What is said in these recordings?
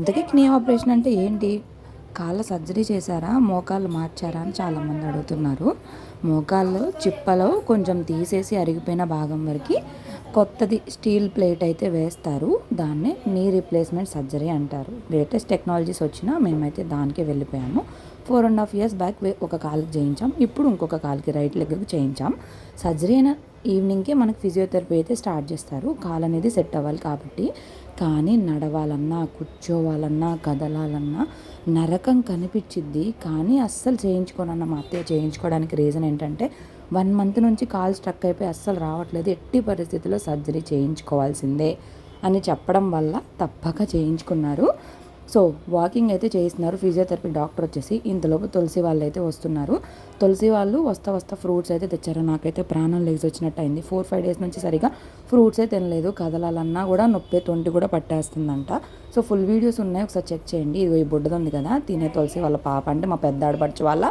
ఇంతకీ నీ ఆపరేషన్ అంటే ఏంటి? కాళ్ళ సర్జరీ చేశారా? మోకాళ్ళు మార్చారా? అని చాలామంది అడుగుతున్నారు. మోకాళ్ళు చిప్పలో కొంచెం తీసేసి అరిగిపోయిన భాగం వరకు కొత్తది స్టీల్ ప్లేట్ అయితే వేస్తారు. దాన్నే నీ రీప్లేస్మెంట్ సర్జరీ అంటారు. లేటెస్ట్ టెక్నాలజీస్ వచ్చినా మేమైతే దానికే వెళ్ళిపోయాము. 4.5 years బ్యాక్ ఒక కాలుకి చేయించాం. ఇప్పుడు ఇంకొక కాలుకి రైట్ లెగ్కి చేయించాం. సర్జరీ అయిన ఈవినింగ్కే మనకి ఫిజియోథెరపీ అయితే స్టార్ట్ చేస్తారు. కాలు అనేది సెట్ అవ్వాలి కాబట్టి. కానీ నడవాలన్నా, కూర్చోవాలన్నా, కదలాలన్నా నరకం కనిపించిద్ది. కానీ అస్సలు చేయించుకోనన్న మా అత్తయ్య చేయించుకోవడానికి రీజన్ ఏంటంటే 1 month నుంచి కాలు స్ట్రక్ అయిపోయి అస్సలు రావట్లేదు, ఎట్టి పరిస్థితుల్లో సర్జరీ చేయించుకోవాల్సిందే అని చెప్పడం వల్ల తప్పక చేయించుకున్నారు. సో వాకింగ్ అయితే చేస్తున్నారు. ఫిజియోథెరపీ డాక్టర్ వచ్చేసి ఇంతలోపు తులసి వాళ్ళు అయితే వస్తున్నారు. తులసి వాళ్ళు వస్తా ఫ్రూట్స్ అయితే తెచ్చారు. నాకైతే ప్రాణం లేచి వచ్చినట్టు అయింది. 4-5 days నుంచి సరిగా ఫ్రూట్సే తినలేదు. కదలాలన్నా కూడా నొప్పి, తొంటి కూడా పట్టేస్తుందంట. సో ఫుల్ వీడియోస్ ఉన్నాయి, ఒకసారి చెక్ చేయండి. ఇదిగో ఈ బుడ్డది ఉంది కదా, తినే తులసి వాళ్ళ పాప అంటే మా పెద్ద ఆడపడుచు వాళ్ళ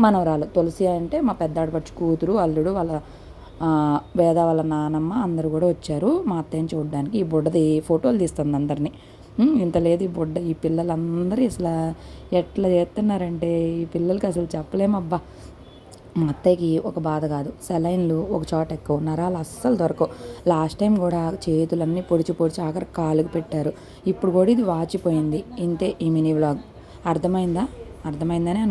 మనవరాలు. తులసి అంటే మా పెద్ద ఆడపడుచు కూతురు, అల్లుడు, వాళ్ళ వేద వాళ్ళ నానమ్మ అందరూ కూడా వచ్చారు మా అత్తయ్యని చూడడానికి. ఈ బుడ్డది ఫోటోలు తీస్తుంది అందరినీ. ఇంత లేదు ఈ బుడ్డ. ఈ పిల్లలందరూ అసలు ఎట్లా చేస్తున్నారంటే ఈ పిల్లలకి అసలు చెప్పలేమబ్బా. మా అత్తయ్యకి ఒక బాధ కాదు, సెలైన్లు ఒక చోట ఎక్కువ, నరాలు అస్సలు దొరకవు. లాస్ట్ టైం కూడా చేతులన్నీ పొడిచి ఆఖరి కాలుకి పెట్టారు. ఇప్పుడు కూడా ఇది వాచిపోయింది. ఇంతే ఈ మినీ వ్లాగ్. అర్థమైందని